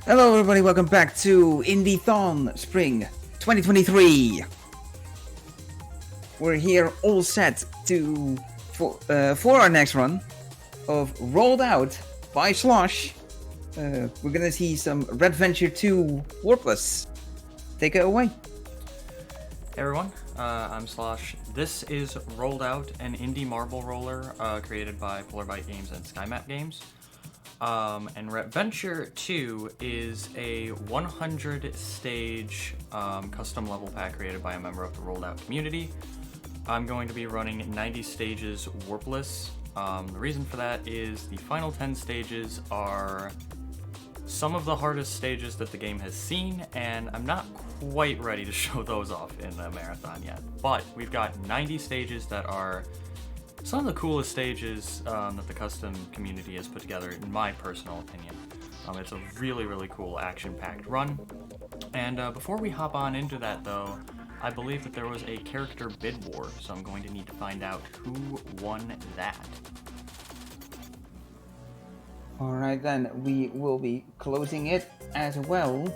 Hello everybody, welcome back to Indiethon Spring 2023. We're here all set for our next run of Rolled Out by Slosh. We're gonna see some Ratventure 2 Warpless. Take it away. Hey everyone, I'm Slosh. This is Rolled Out, an indie marble roller created by Polarbyte Games and SkyMap Games. And Ratventure 2 is a 100 stage custom level pack created by a member of the Rolled Out community. I'm going to be running 90 stages Warpless. The reason for that is the final 10 stages are some of the hardest stages that the game has seen, and I'm not quite ready to show those off in the marathon yet. But we've got 90 stages that are some of the coolest stages that the custom community has put together, in my personal opinion. It's a really, really cool action-packed run. And before we hop on into that, though, I believe that there was a character bid war, so I'm going to need to find out who won that. Alright then, we will be closing it as well.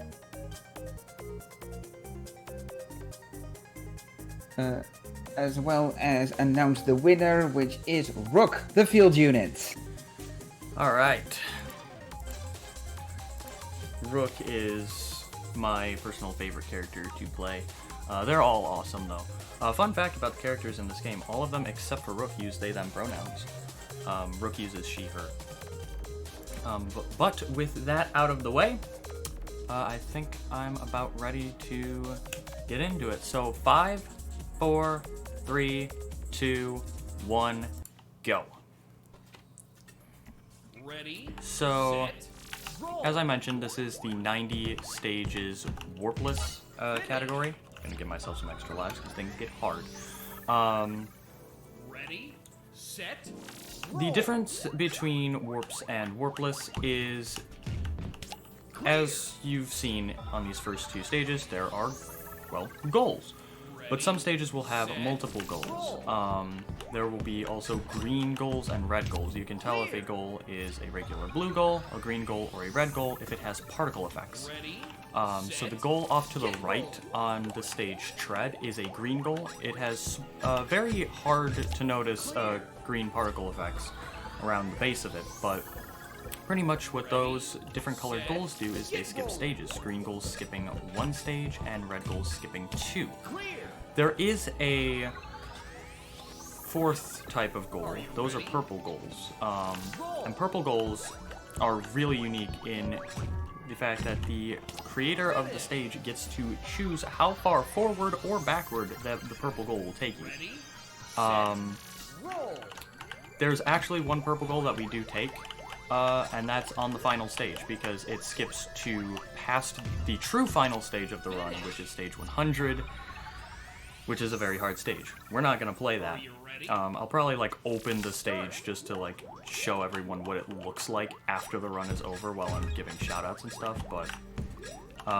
As well as announce the winner, which is Rook, the field unit. Alright. Rook is my personal favorite character to play. They're all awesome though. Fun fact about the characters in this game, all of them except for Rook use they them pronouns. Rook uses she, her. But with that out of the way, I think I'm about ready to get into it. So 5, 4, 3, 2, 1, go. Ready? So, set, roll. as I mentioned, this is the 90 stages Warpless category. I'm gonna give myself some extra lives because things get hard. Ready, set, The difference between Warps and Warpless is, as you've seen on these first two stages, there are, well, goals. But some stages will have multiple goals. There will be also green goals and red goals. You can tell if a goal is a regular blue goal, a green goal, or a red goal if it has particle effects. So the goal off to the right on the stage tread is a green goal. It has very hard to notice green particle effects around the base of it, but pretty much what those different colored goals do is they skip stages. Green goals skipping 1 stage and red goals skipping 2. There is a 4th type of goal. Those are purple goals. And purple goals are really unique in the fact that the creator of the stage gets to choose how far forward or backward that the purple goal will take you. There's actually one purple goal that we do take, and that's on the final stage because it skips to past the true final stage of the run, which is stage 100, which is a very hard stage. We're not gonna play that. I'll probably like open the stage just to like show everyone what it looks like after the run is over while I'm giving shoutouts and stuff, but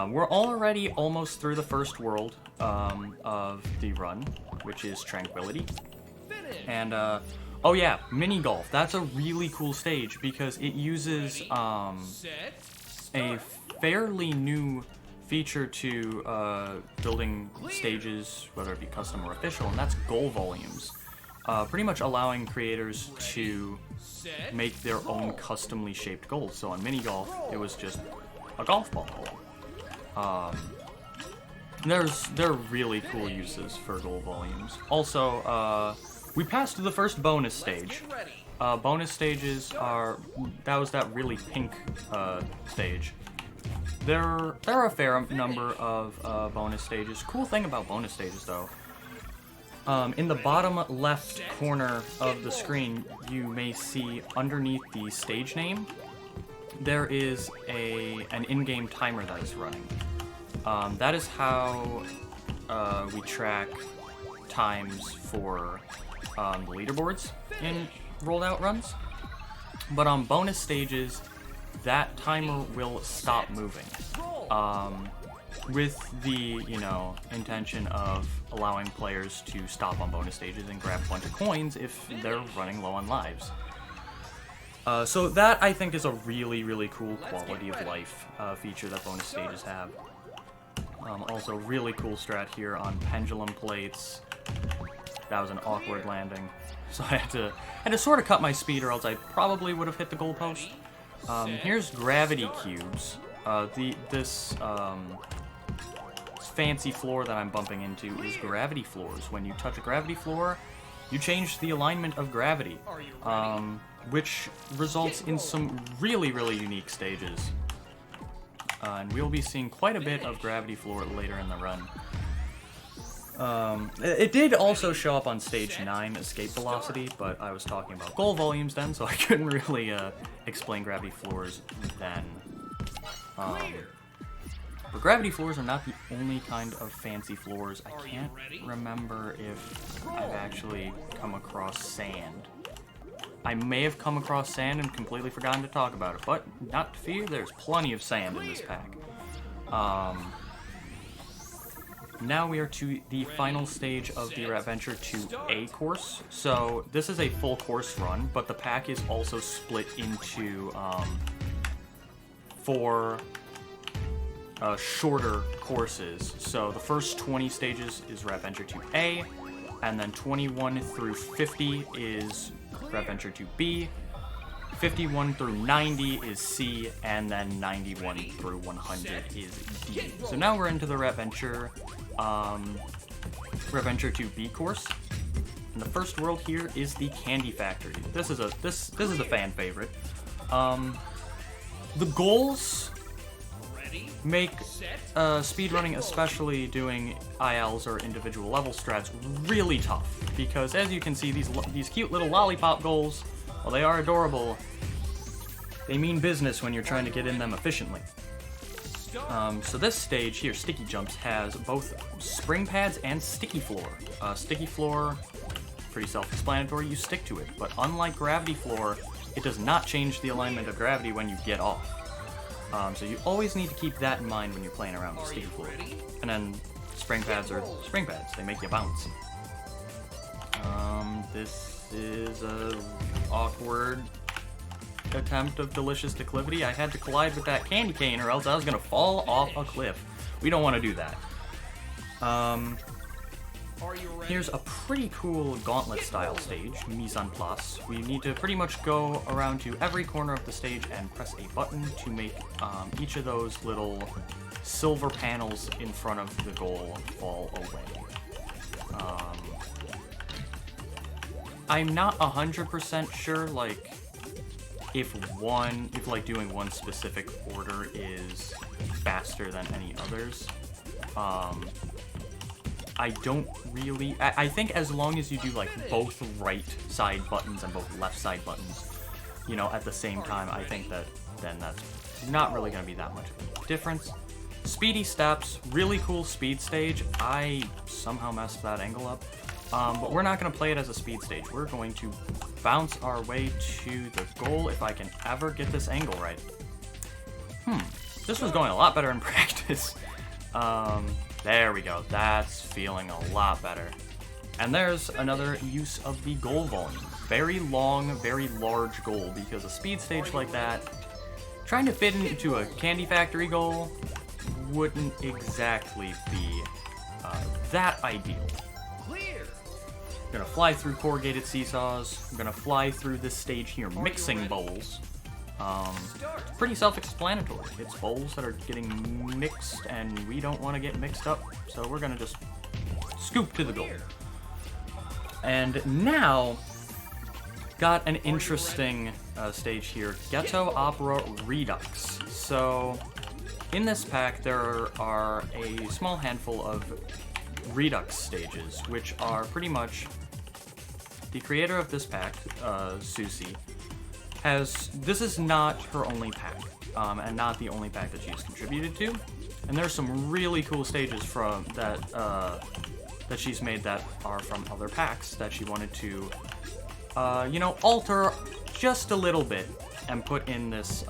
we're already almost through the first world of the run, which is Tranquility. And oh yeah, mini golf. That's a really cool stage because it uses a fairly new feature to building stages, whether it be custom or official, and that's goal volumes. Pretty much allowing creators to make their own customly shaped goals. So on mini golf, it was just a golf ball. There are really cool uses for goal volumes. Also, we passed the first bonus stage. Bonus stages are, that was that really pink stage. There are a fair number of bonus stages. Cool thing about bonus stages though, in the bottom left corner of the screen, you may see underneath the stage name, there is an in-game timer that is running. That is how we track times for the leaderboards in rolled out runs. But on bonus stages, that timer will stop moving. With the, intention of allowing players to stop on bonus stages and grab a bunch of coins if they're running low on lives. So that, I think, is a really, really cool quality of life feature that bonus stages have. Also, really cool strat here on pendulum plates. That was an awkward landing. So I had to sort of cut my speed, or else I probably would have hit the goalpost. Here's gravity cubes. This fancy floor that I'm bumping into is gravity floors. When you touch a gravity floor, you change the alignment of gravity, which results in some really, really unique stages. And we'll be seeing quite a bit of gravity floor later in the run. It did also show up on stage 9, escape velocity, but I was talking about goal volumes then, so I couldn't really explain gravity floors then. But gravity floors are not the only kind of fancy floors. I can't remember if I've actually come across sand. I may have come across sand and completely forgotten to talk about it, but not to fear, there's plenty of sand in this pack. Now we are to the final stage of the Ratventure 2A course. So this is a full course run, but the pack is also split into 4 shorter courses. So the first 20 stages is Ratventure 2A, and then 21 through 50 is Ratventure 2B, 51 through 90 is C, and then 91 through 100 is D. So now we're into the Ratventure 2B course. And the first world here is the Candy Factory. This is a fan favorite. The goals make speedrunning, especially doing ILs or individual level strats, really tough, because as you can see, these cute little lollipop goals, while they are adorable, they mean business when you're trying to get in them efficiently. So this stage here, Sticky Jumps, has both spring pads and sticky floor. Sticky floor, pretty self-explanatory, you stick to it, but unlike gravity floor, it does not change the alignment of gravity when you get off. So you always need to keep that in mind when you're playing around with sticky floor. And then spring pads are spring pads, they make you bounce. This is a awkward attempt of delicious declivity. I had to collide with that candy cane or else I was gonna fall off a cliff. We don't want to do that. Here's a pretty cool gauntlet style stage, mise en place. We need to pretty much go around to every corner of the stage and press a button to make each of those little silver panels in front of the goal fall away. I'm not 100% sure, like, if doing one specific order is faster than any others. I don't really... I think as long as you do, like, both right side buttons and both left side buttons, you know, at the same time, I think that then that's not really going to be that much of a difference. Speedy Steps, really cool speed stage. I somehow messed that angle up. But we're not going to play it as a speed stage. We're going to bounce our way to the goal if I can ever get this angle right. This was going a lot better in practice. There we go. That's feeling a lot better. And there's another use of the goal volume. Very long, very large goal, because a speed stage like that, trying to fit into a Candy Factory goal wouldn't exactly be that ideal. I'm gonna fly through corrugated seesaws. I'm gonna fly through this stage here, mixing bowls. It's pretty self-explanatory. It's bowls that are getting mixed, and we don't want to get mixed up, so we're gonna just scoop to the goal. And now, got an interesting stage here, Ghetto Opera Redux. So, in this pack, there are a small handful of Redux stages, which are pretty much the creator of this pack, Susie, this is not her only pack, and not the only pack that she's contributed to. And there's some really cool stages from that she's made that are from other packs that she wanted to, you know, alter just a little bit and put in this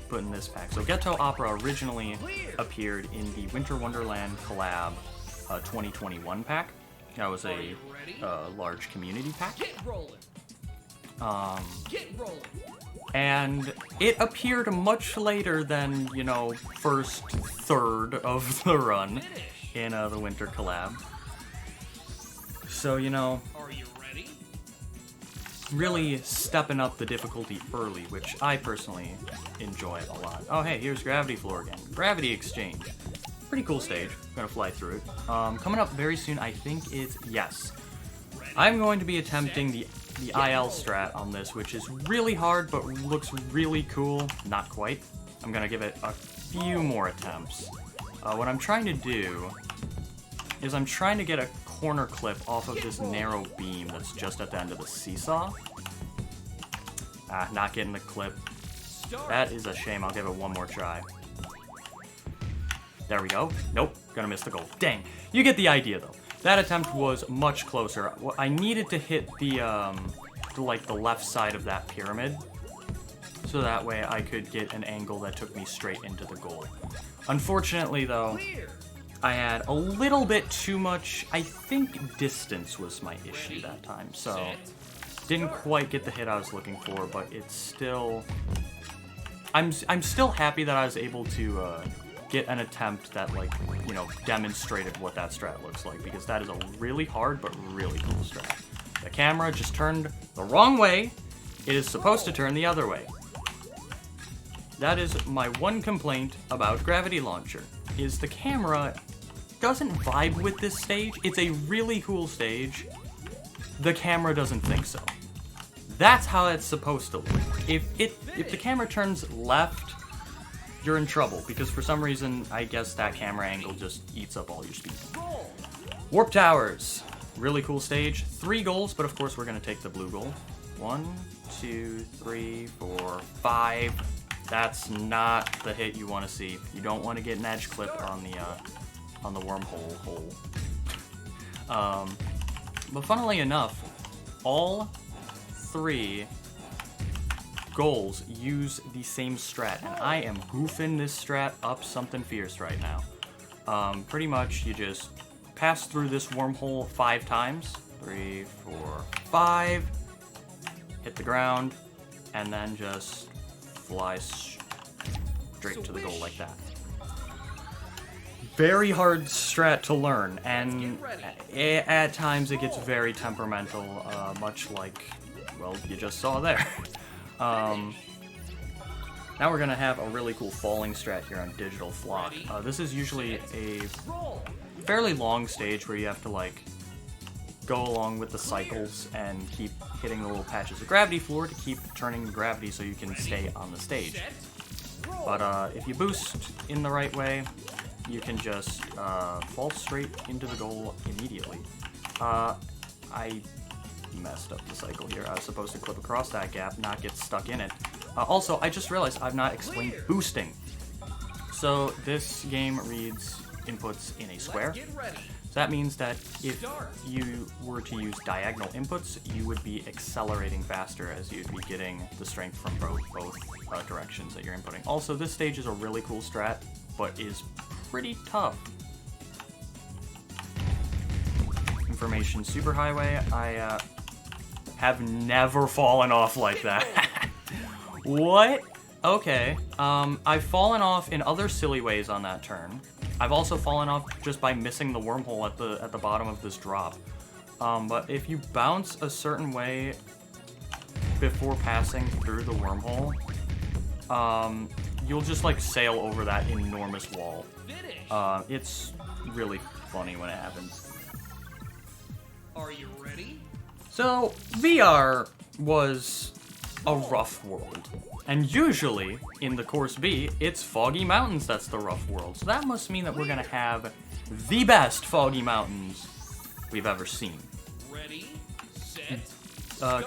pack. So Ghetto Opera originally appeared in the Winter Wonderland collab 2021 pack. That was a large community pack. Get rolling. And it appeared much later than, you know, first third of the run in the winter collab. So, you know, Are you ready? really stepping up the difficulty early, which I personally enjoy a lot. Oh, hey, here's Gravity Floor again. Gravity Exchange. Pretty cool stage. I'm gonna fly through it. Coming up very soon, I think it's, yes. I'm going to be attempting the IL strat on this, which is really hard, but looks really cool. Not quite. I'm gonna give it a few more attempts. What I'm trying to do is I'm trying to get a corner clip off of this narrow beam that's just at the end of the seesaw. Not getting the clip. That is a shame. I'll give it one more try. There we go. Nope. Gonna miss the goal. Dang. You get the idea, though. That attempt was much closer. I needed to hit the left side of that pyramid, so that way I could get an angle that took me straight into the goal. Unfortunately, though, I had a little bit too much, I think distance was my issue that time, so didn't quite get the hit I was looking for, but it's still... I'm still happy that I was able to get an attempt that, like, you know, demonstrated what that strat looks like, because that is a really hard but really cool strat. The camera just turned the wrong way. It is supposed to turn the other way. That is my one complaint about Gravity Launcher, is the camera doesn't vibe with this stage. It's a really cool stage. The camera doesn't think so. That's how it's supposed to look. If the camera turns left, you're in trouble, because for some reason, I guess that camera angle just eats up all your speed. Warp Towers. Really cool stage. 3 goals, but of course we're going to take the blue goal. 1, 2, 3, 4, 5. That's not the hit you want to see. You don't want to get an edge clip on the wormhole hole. But funnily enough, all 3 goals use the same strat, and I am goofing this strat up something fierce right now. Pretty much you just pass through this wormhole 5 times. 3, 4, 5. Hit the ground, and then just fly straight to the goal like that. Very hard strat to learn, and at times it gets very temperamental, much like, well, you just saw there. Now we're gonna have a really cool falling strat here on Digital Flock. This is usually a fairly long stage where you have to, like, go along with the cycles and keep hitting the little patches of gravity floor to keep turning gravity so you can stay on the stage. But if you boost in the right way, you can just fall straight into the goal immediately. I messed up the cycle here. I was supposed to clip across that gap, not get stuck in it. Also, I just realized I've not explained boosting. So this game reads inputs in a square. So that means that if you were to use diagonal inputs, you would be accelerating faster, as you'd be getting the strength from both directions that you're inputting. Also, this stage is a really cool strat, but is pretty tough. Information superhighway. I have never fallen off like that. What? Okay. I've fallen off in other silly ways on that turn. I've also fallen off just by missing the wormhole at the bottom of this drop. But if you bounce a certain way before passing through the wormhole, you'll just, like, sail over that enormous wall. It's really funny when it happens. Are you ready? So, VR was a rough world. And usually, in the Course B, it's Foggy Mountains that's the rough world. So that must mean that we're gonna have the best Foggy Mountains we've ever seen. Ready, set,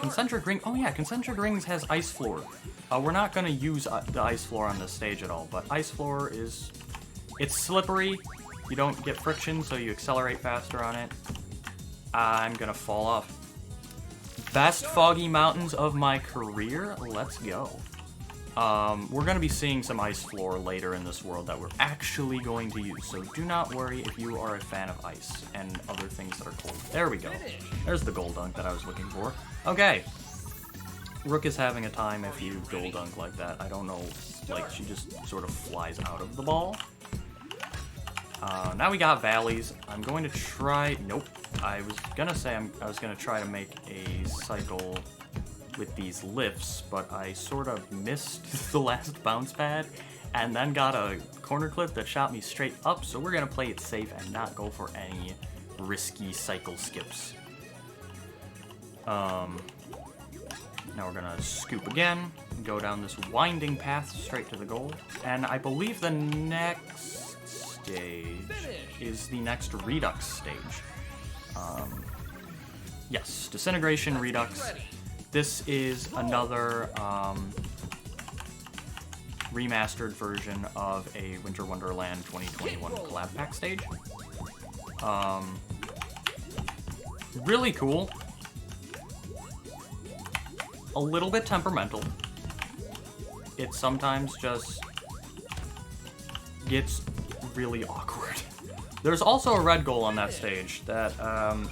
Concentric Ring. Oh yeah, Concentric Rings has Ice Floor. We're not gonna use the Ice Floor on this stage at all, but Ice Floor it's slippery. You don't get friction, so you accelerate faster on it. I'm gonna fall off. Best Foggy Mountains of my career? Let's go. We're going to be seeing some ice floor later in this world that we're actually going to use, so do not worry if you are a fan of ice and other things that are cold. There we go. There's the gold dunk that I was looking for. Okay. Rook is having a time if you dual dunk like that. I don't know, like, she just sort of flies out of the ball. Now we got valleys. I'm going to try... Nope. I was gonna say I was gonna try to make a cycle with these lifts, but I sort of missed the last bounce pad, and then got a corner clip that shot me straight up, so we're gonna play it safe and not go for any risky cycle skips. Now we're gonna scoop again, go down this winding path straight to the goal, and I believe the next stage is the next Redux stage. Yes, Disintegration Redux. This is another remastered version of a Winter Wonderland 2021 collab pack stage. Really cool. A little bit temperamental. It sometimes just gets really awkward. There's also a red goal on that stage that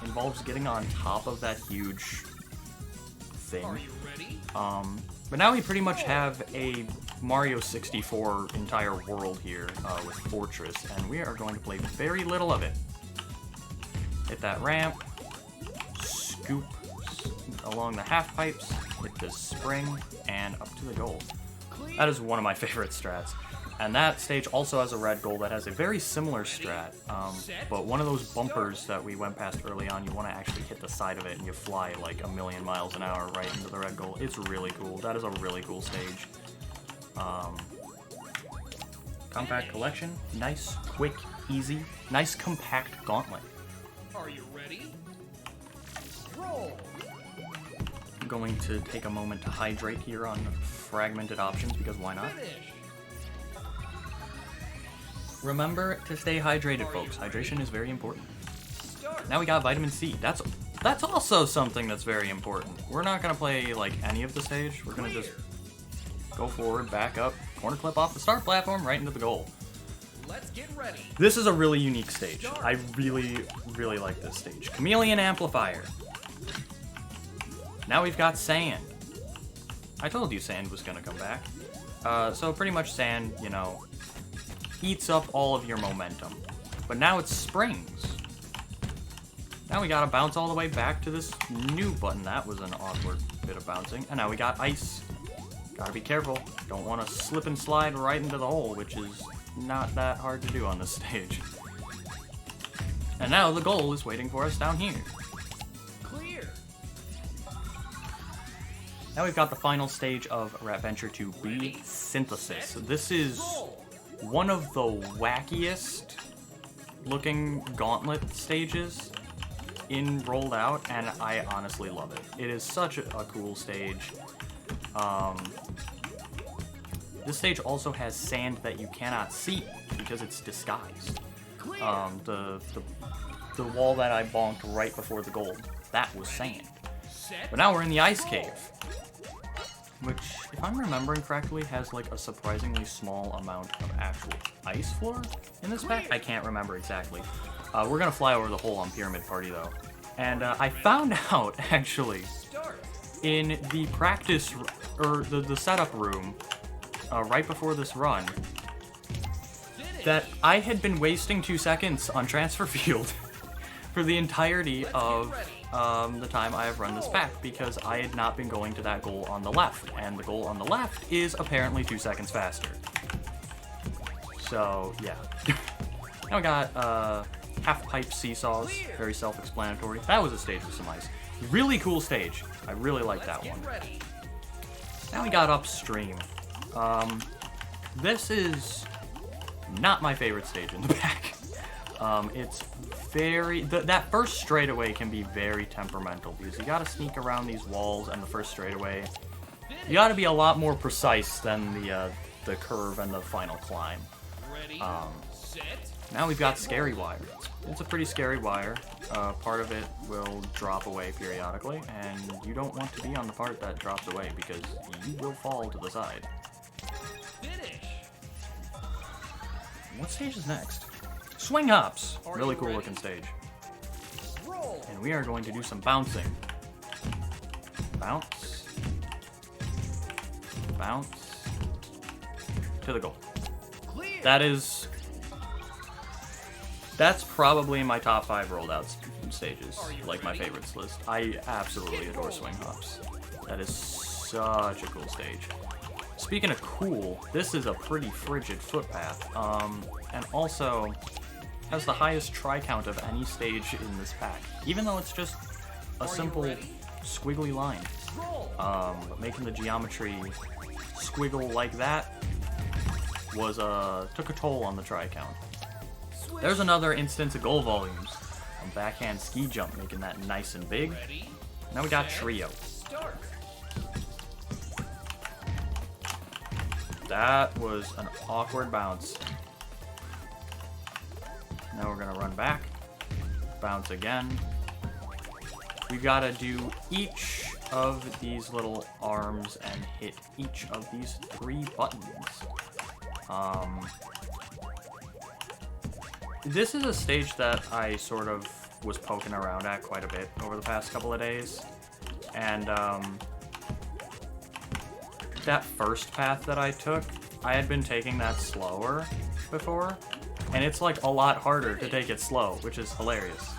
involves getting on top of that huge thing. Are you ready? But now we pretty much have a Mario 64 entire world here with Fortress, and we are going to play very little of it. Hit that ramp, scoop along the half pipes, hit this spring, and up to the goal. That is one of my favorite strats. And that stage also has a red goal that has a very similar strat, but one of those bumpers that we went past early on, you want to actually hit the side of it and you fly like 1,000,000 miles an hour right into the red goal. It's really cool. That is a really cool stage. Compact collection, nice, quick, easy, nice compact gauntlet. Are you ready? Roll. I'm going to take a moment to hydrate here on fragmented options because why not? Finish. Remember to stay hydrated, folks. Hydration is very important. Start. Now we got vitamin C. That's also something that's very important. We're not gonna play like any of the stage. We're gonna just go forward, back up, corner clip off the start platform, right into the goal. Let's get ready. This is a really unique stage. I really, really like this stage. Chameleon Amplifier. Now we've got sand. I told you sand was gonna come back. So pretty much sand, you know, eats up all of your momentum. But now it's springs. Now we gotta bounce all the way back to this new button. That was an awkward bit of bouncing. And now we got ice. Gotta be careful. Don't want to slip and slide right into the hole, which is not that hard to do on this stage. And now the goal is waiting for us down here. Clear. Now we've got the final stage of Ratventure 2B, Synthesis. This is Roll. one of the wackiest looking gauntlet stages in Rolled Out, and I honestly love it. It is such a cool stage. This stage also has sand that you cannot see because it's disguised. Clear. The wall that I bonked right before the goal, that was sand. Set. But now we're in the ice cave, which, if I'm remembering correctly, has like a surprisingly small amount of actual ice floor in this pack. I can't remember exactly. We're gonna fly over the hole on Pyramid Party though. And I found out, actually, Start. in the practice, or the setup room, right before this run, Finish. that I had been wasting 2 seconds on transfer field for the entirety of the time I have run this pack, because I had not been going to that goal on the left, and the goal on the left is apparently 2 seconds faster. So, yeah. Now we got half-pipe seesaws, very self-explanatory. That was a stage with some ice. Really cool stage. I really like that Get one. ready. Now we got Upstream. This is not my favorite stage in the pack. It's very... that first straightaway can be very temperamental, because you gotta sneak around these walls, and the first straightaway, you gotta be a lot more precise than the curve and the final climb. Ready. Set. Now we've got Scary Wire. It's a pretty scary wire. Part of it will drop away periodically, and you don't want to be on the part that drops away, because you will fall to the side. Finish. What stage is next? Swing Hops! Are Really you cool ready? looking stage. Roll. And we are going to do some bouncing. Bounce. bounce to the goal. Clear. That's probably my top 5 rolled out stages, like my favorites list. I absolutely adore swing hops. That is such a cool stage. Speaking of cool, this is a pretty frigid footpath, and also has the highest try count of any stage in this pack, even though it's just a simple squiggly line. But making the geometry squiggle like that was took a toll on the try count. There's another instance of goal volumes. A backhand ski jump, making that nice and big. Ready. Now we got trio. Start. That was an awkward bounce. Now we're gonna run back, bounce again. We gotta do each of these little arms and hit each of these 3 buttons. This is a stage that I sort of was poking around at quite a bit over the past couple of days. And that first path that I took, I had been taking that slower before, and it's like a lot harder to take it slow, which is hilarious.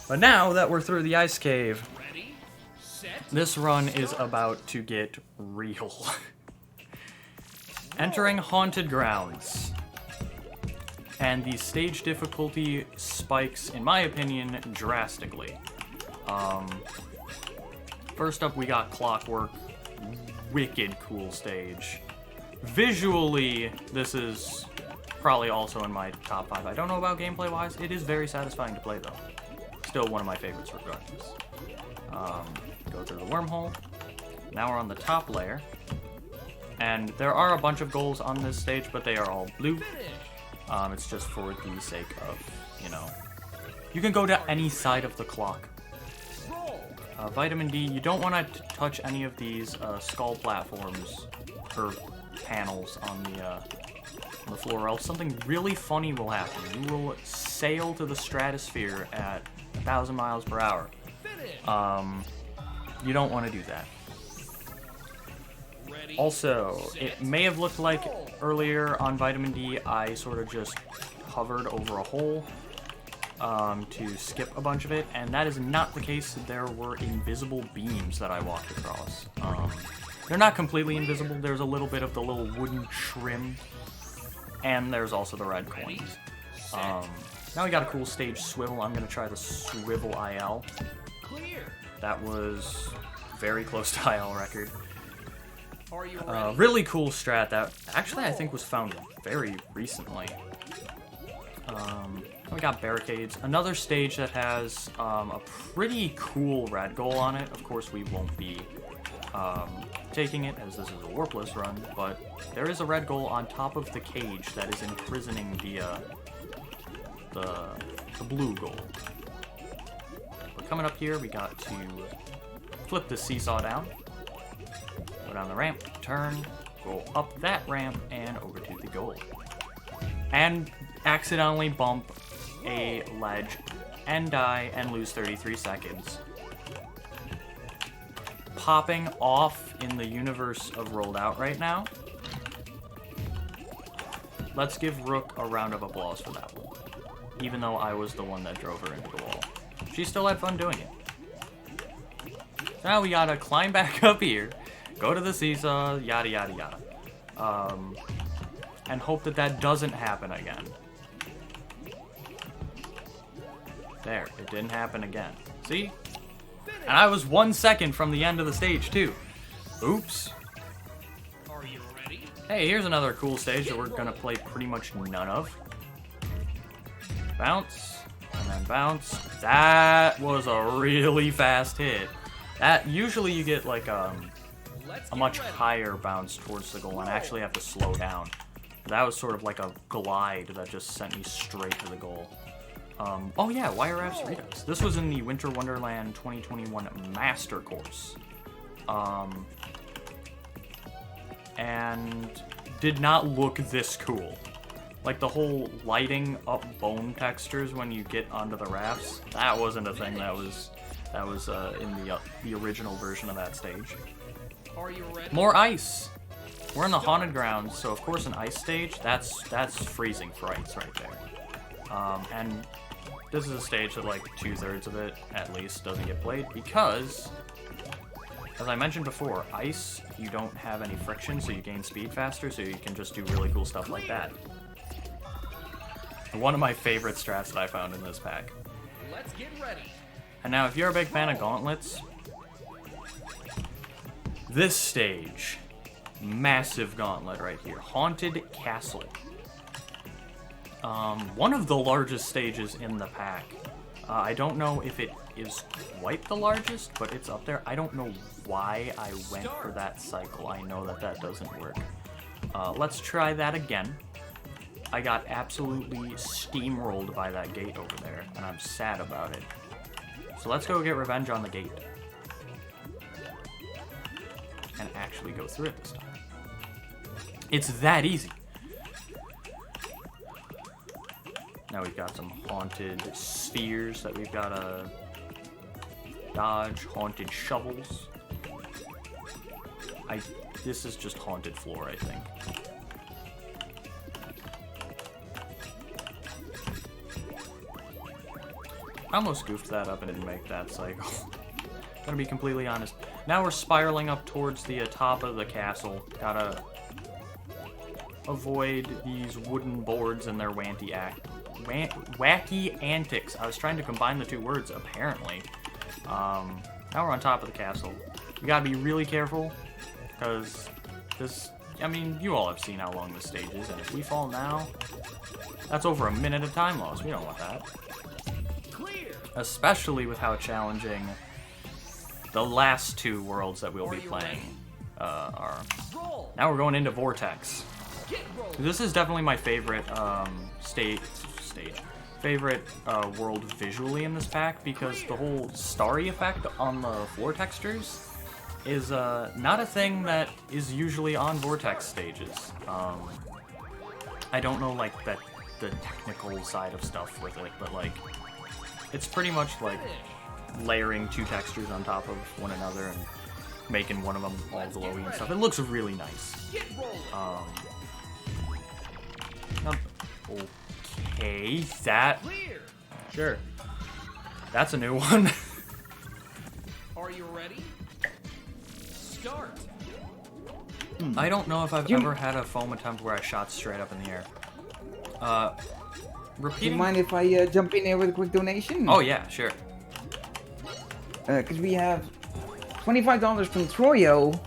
But now that we're through the ice cave, Ready. Set. this run is about to get real. Entering haunted grounds. And the stage difficulty spikes, in my opinion, drastically. First up, we got Clockwork. Wicked cool stage. Visually, this is probably also in my top 5. I don't know about gameplay-wise. It is very satisfying to play, though. Still one of my favorites regardless. Go through the wormhole. Now we're on the top layer. And there are a bunch of goals on this stage, but they are all blue. It's just for the sake of, you know, you can go to any side of the clock. Vitamin D, you don't want to touch any of these skull platforms or panels on the floor, or else something really funny will happen. You will sail to the stratosphere at 1,000 miles per hour. You don't want to do that. Also, it may have looked like earlier on Vitamin D, I sort of just hovered over a hole to skip a bunch of it, and that is not the case. There were invisible beams that I walked across. They're not completely invisible. There's a little bit of the little wooden trim, and there's also the red coins. Now we got a cool stage swivel. I'm going to try the swivel IL. That was very close to IL record. Really cool strat that actually I think was found very recently. We got barricades. Another stage that has a pretty cool red goal on it. Of course, we won't be taking it as this is a Warpless run, but there is a red goal on top of the cage that is imprisoning the blue goal. But coming up here, we got to flip the seesaw down. Go down the ramp, turn, go up that ramp, and over to the goal. And accidentally bump a ledge and die and lose 33 seconds. Popping off in the universe of Rolled Out right now. Let's give Rook a round of applause for that one. Even though I was the one that drove her into the wall. She still had fun doing it. So now we gotta climb back up here. Go to the seesaw, yada yada yada. And hope that that doesn't happen again. There, it didn't happen again. See? And I was 1 second from the end of the stage, too. Oops. Are you ready? Hey, here's another cool stage that we're gonna play pretty much none of. Bounce, and then bounce. That was a really fast hit. That, usually you get like a much higher bounce towards the goal and actually have to slow down. That was sort of like a glide that just sent me straight to the goal. Oh yeah, Wire Wraps Redux. This was in the Winter Wonderland 2021 Master Course. And did not look this cool. Like the whole lighting up bone textures when you get onto the rafts, that wasn't a thing that was in the original version of that stage. Are you ready? More ice. We're in the haunted grounds, so of course an ice stage, that's freezing frights right there. And this is a stage that like 2/3 of it at least doesn't get played because, as I mentioned before, ice, you don't have any friction, so you gain speed faster, so you can just do really cool stuff like that. One of my favorite strats that I found in this pack. Let's get ready. And now, if you're a big fan of gauntlets, this stage, massive gauntlet right here, Haunted Castle. One of the largest stages in the pack. I don't know if it is quite the largest, but it's up there. I don't know why I went for that cycle. I know that that doesn't work. Let's try that again. I got absolutely steamrolled by that gate over there, and I'm sad about it. So let's go get revenge on the gate. And actually go through it this time. It's that easy. Now we've got some haunted spheres that we've got to dodge, haunted shovels. This is just haunted floor, I think. I almost goofed that up and didn't make that cycle. Gonna be completely honest. Now we're spiraling up towards the top of the castle. Gotta avoid these wooden boards and their wacky antics. I was trying to combine the two words, apparently. Now we're on top of the castle. We gotta be really careful, because this, I mean, you all have seen how long this stage is, and if we fall now, that's over a minute of time loss. We don't want that. Clear. Especially with how challenging the last two worlds that we'll be playing are. Roll. Now we're going into Vortex. Get rolling. This is definitely my favorite favorite world visually in this pack, because the whole starry effect on the floor textures is not a thing that is usually on Vortex stages. I don't know like the technical side of stuff with it, but like it's pretty much like layering two textures on top of one another and making one of them all glowy and stuff. It looks really nice. Get rolling. Okay, that... Clear. Sure. That's a new one. Are you ready? Start. I don't know if I've ever had a foam attempt where I shot straight up in the air. Do you Repeating... mind if I jump in here with a quick donation? Oh yeah, sure. Because we have $25 from Troyo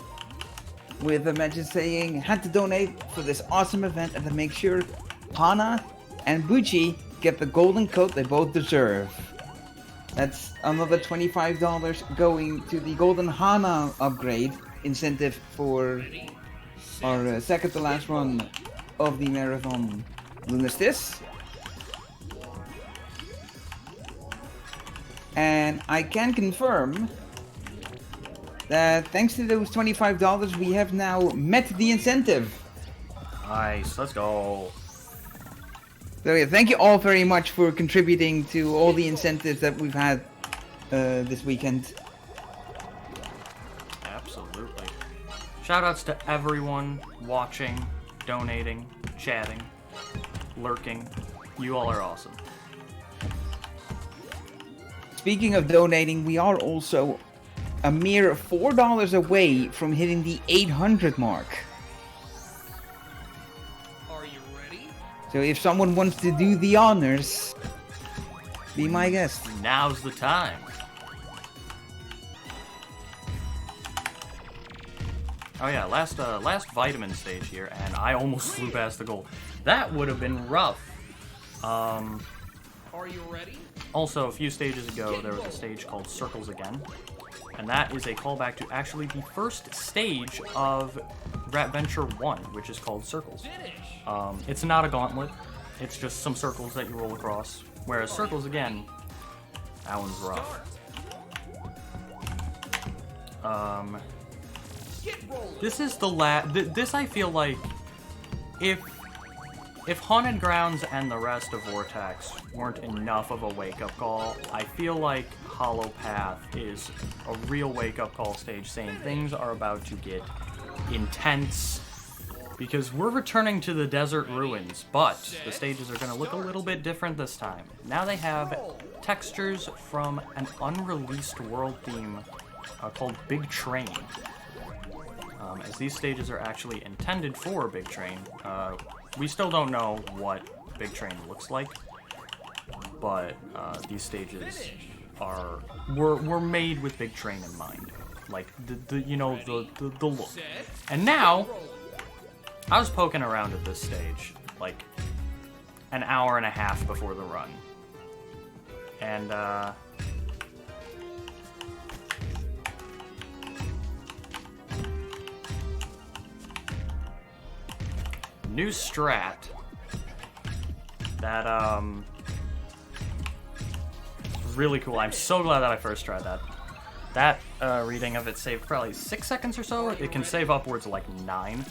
with a message saying, had to donate for this awesome event and to make sure Hana and Bucci get the golden coat they both deserve. That's another $25 going to the Golden Hana upgrade incentive for our second to last run of the marathon Lunistis. And I can confirm that thanks to those $25, we have now met the incentive. Nice, let's go. So yeah, thank you all very much for contributing to all the incentives that we've had this weekend. Absolutely. Shoutouts to everyone watching, donating, chatting, lurking. You all are awesome. Speaking of donating, we are also a mere $4 away from hitting the 800 mark. Are you ready? So if someone wants to do the honors, be my guest. Now's the time. Oh yeah, last vitamin stage here, and I almost flew past the goal. That would have been rough. Are you ready? Also, a few stages ago, there was a stage called Circles Again, and that is a callback to actually the first stage of Ratventure 1, which is called Circles. Finish. It's not a gauntlet, it's just some circles that you roll across, whereas Circles Again, that one's rough. Get rolling. This is the this I feel like, if if Haunted Grounds and the rest of Vortex weren't enough of a wake-up call, I feel like Hollow Path is a real wake-up call stage saying things are about to get intense, because we're returning to the desert ruins, but the stages are going to look a little bit different this time. Now they have textures from an unreleased world theme called Big Train. As these stages are actually intended for Big Train, we still don't know what Big Train looks like, but these stages were made with Big Train in mind, like the look. And now, I was poking around at this stage like an hour and a half before the run, and new strat that really cool. I'm so glad that I first tried that. That reading of it saved probably 6 seconds or so. It can save upwards of like 9.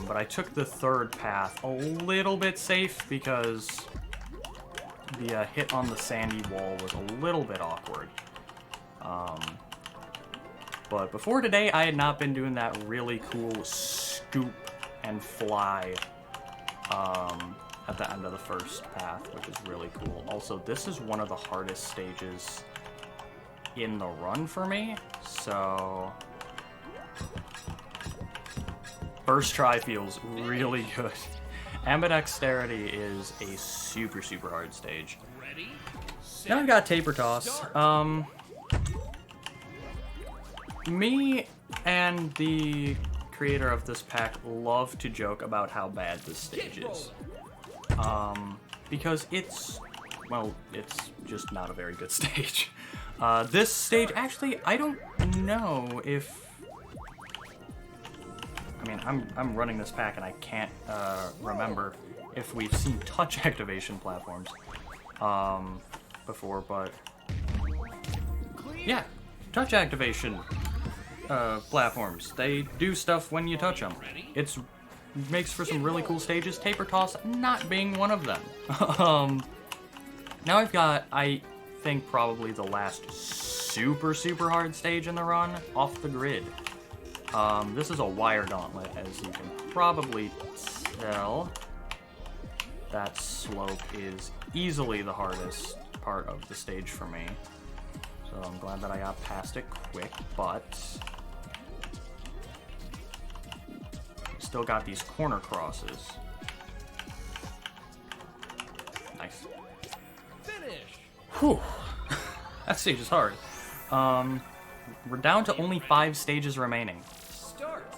But I took the third path a little bit safe because the hit on the sandy wall was a little bit awkward. But before today, I had not been doing that really cool scoop and fly at the end of the first path, which is really cool. Also, this is one of the hardest stages in the run for me, so first try feels really good. Ambidexterity is a super, super hard stage. Now I've got Taper Toss. Me and the creator of this pack love to joke about how bad this stage is. Because it's just not a very good stage. This stage, actually, I don't know if... I mean, I'm running this pack and I can't remember if we've seen touch activation platforms before, but... Yeah, touch activation platforms. They do stuff when you touch them. It makes for some really cool stages, Taper Toss not being one of them. Now I've got, I think, probably the last super, super hard stage in the run, Off the Grid. This is a wire gauntlet, as you can probably tell. That slope is easily the hardest part of the stage for me. So I'm glad that I got past it quick, but still got these corner crosses. Nice. Finish. Whew. That stage is hard. We're down to only 5 stages remaining. Start.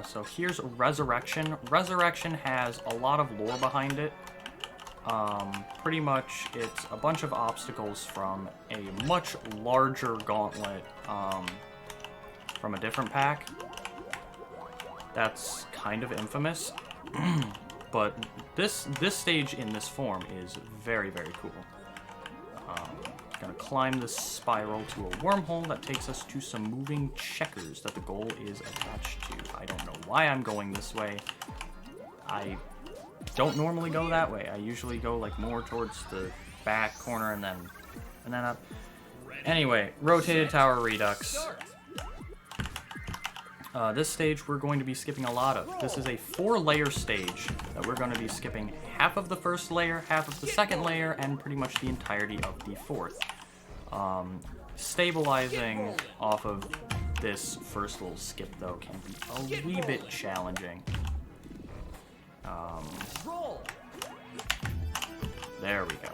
So here's Resurrection. Resurrection has a lot of lore behind it. Pretty much it's a bunch of obstacles from a much larger gauntlet from a different pack. That's kind of infamous. But this stage in this form is very, very cool. Gonna climb this spiral to a wormhole that takes us to some moving checkers that the goal is attached to. I don't know why I'm going this way. I don't normally go that way. I usually go like more towards the back corner and then up. Anyway, rotated tower redux. This stage we're going to be skipping a lot of. This is a 4-layer stage that we're going to be skipping half of the first layer, half of the second layer, and pretty much the entirety of the fourth. Stabilizing off of this first little skip, though, can be a wee bit challenging. There we go.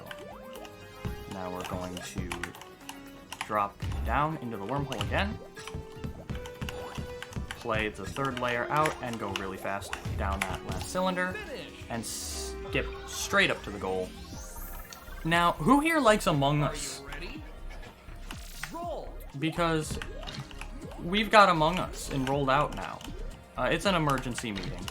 Now we're going to drop down into the wormhole again. Play the third layer out and go really fast down that last cylinder and skip straight up to the goal. Now, who here likes Among Us? Because we've got Among Us enrolled out now. It's an emergency meeting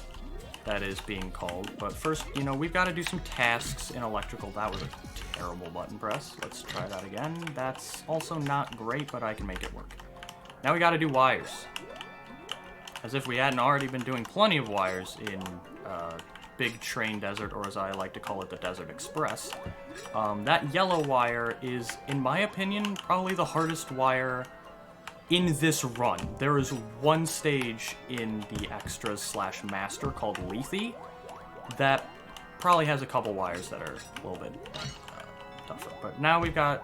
that is being called, but first, we've got to do some tasks in electrical. That was a terrible button press. Let's try that again. That's also not great, but I can make it work. Now we got to do wires. As if we hadn't already been doing plenty of wires in big train desert, or as I like to call it, the Desert Express. That yellow wire is, in my opinion, probably the hardest wire in this run. There is one stage in the extras / master called Lethe that probably has a couple wires that are a little bit tougher. But now we've got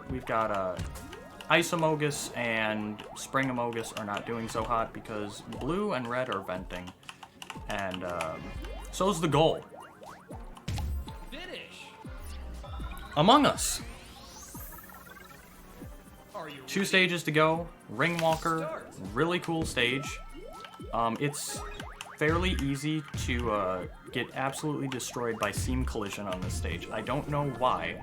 Ice-Amogus and Spring-Amogus are not doing so hot because blue and red are venting, and so's the goal. Finish. Among Us. Are you 2 stages to go. Ringwalker, really cool stage. It's fairly easy to get absolutely destroyed by seam collision on this stage. I don't know why,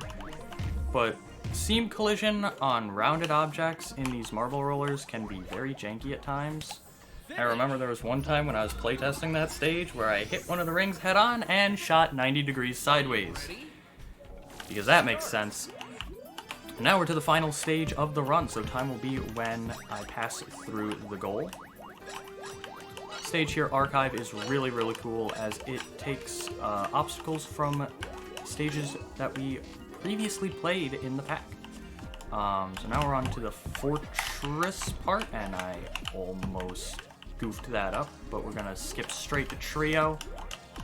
but seam collision on rounded objects in these marble rollers can be very janky at times. I remember there was one time when I was playtesting that stage where I hit one of the rings head on and shot 90 degrees sideways. Because that makes sense. Now we're to the final stage of the run, so time will be when I pass through the goal. Stage here, Archive, is really, really cool as it takes obstacles from stages that we previously played in the pack. So now we're on to the Fortress part, and I almost goofed that up, but we're gonna skip straight to Trio,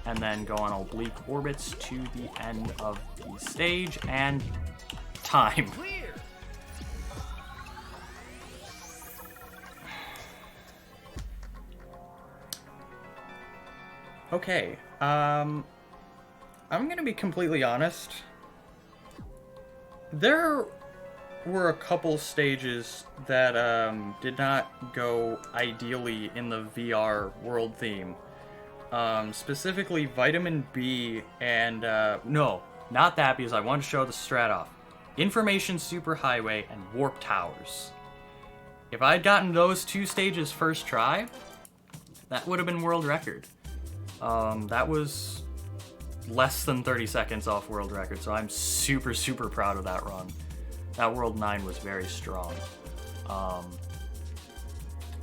and then go on oblique orbits to the end of the stage, and time. clear? Okay, I'm gonna be completely honest. There were a couple stages that did not go ideally in the VR world theme. Specifically Vitamin B and, no, not that, because I wanted to show the strat off. Information Superhighway and Warp Towers. If I'd gotten those 2 stages first try, that would have been world record. That was less than 30 seconds off world record, so I'm super, super proud of that run. That World 9 was very strong.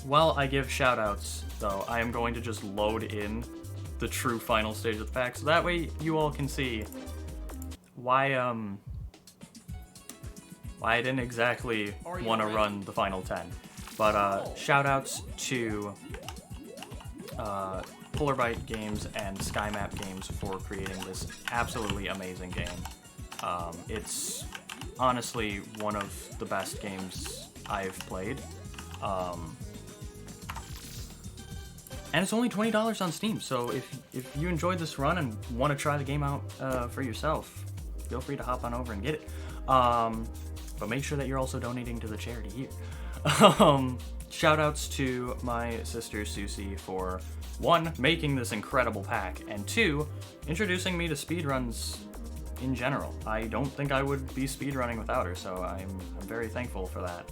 While I give shoutouts, though, I am going to just load in the true final stage of the pack, so that way you all can see why I didn't exactly want to run the final 10. But shoutouts to Polarbyte Games and SkyMap Games for creating this absolutely amazing game. It's honestly one of the best games I've played. And it's only $20 on Steam, so if you enjoyed this run and want to try the game out for yourself, feel free to hop on over and get it. But make sure that you're also donating to the charity here. Shoutouts to my sister Susie for 1, making this incredible pack, and 2, introducing me to speedruns in general. I don't think I would be speedrunning without her, so I'm very thankful for that.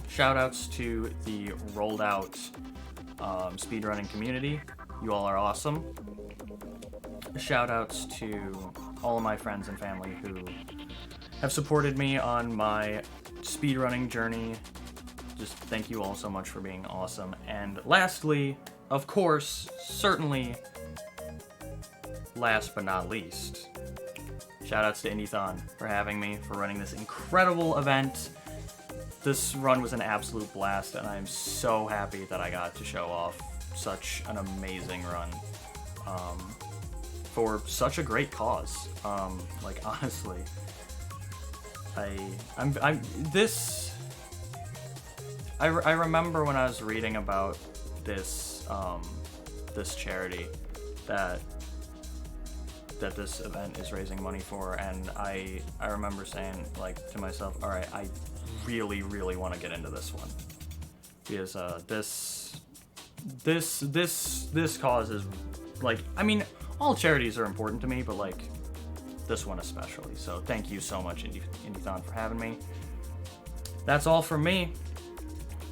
Shoutouts to the rolled out speedrunning community. You all are awesome. Shoutouts to all of my friends and family who have supported me on my speedrunning journey. Just thank you all so much for being awesome. And lastly, of course, certainly last but not least, shoutouts to Indiethon for having me, for running this incredible event. This run was an absolute blast, and I'm so happy that I got to show off such an amazing run for such a great cause. Like, honestly, I remember when I was reading about this this charity that this event is raising money for, and I remember saying, like, to myself, all right, I really, really want to get into this one, because this cause is, like, I mean, all charities are important to me, but like this one especially. So thank you so much, Indiethon, for having me. That's all from me.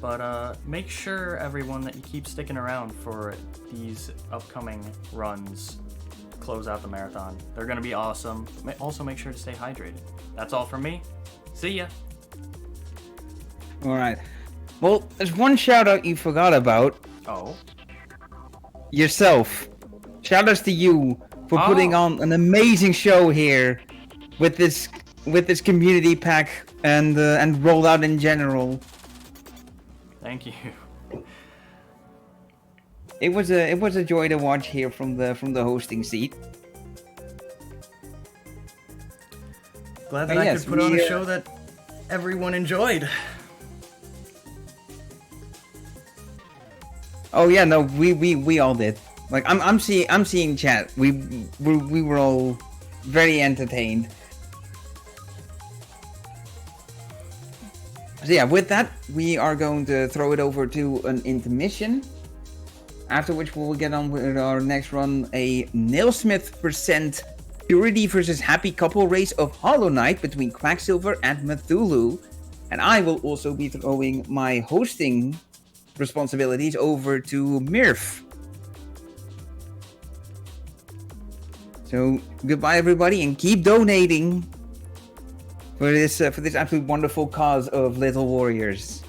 But make sure, everyone, that you keep sticking around for these upcoming runs. Close out the marathon. They're going to be awesome. Also, make sure to stay hydrated. That's all from me. See ya. All right. Well, there's one shout out you forgot about. Oh. Yourself. shout outs to you for putting on an amazing show here with this community pack and rollout in general. Thank you. It was a joy to watch here from the hosting seat. Glad that I could put on a show that everyone enjoyed. Oh yeah, no, we all did. Like I'm seeing chat. We were all very entertained. So yeah, with that, we are going to throw it over to an intermission. After which we'll get on with our next run, a Nailsmith % Purity versus Happy Couple race of Hollow Knight between Quacksilver and Cthulhu. And I will also be throwing my hosting responsibilities over to Mirf. So goodbye everybody, and keep donating for this absolutely wonderful cause of Little Warriors.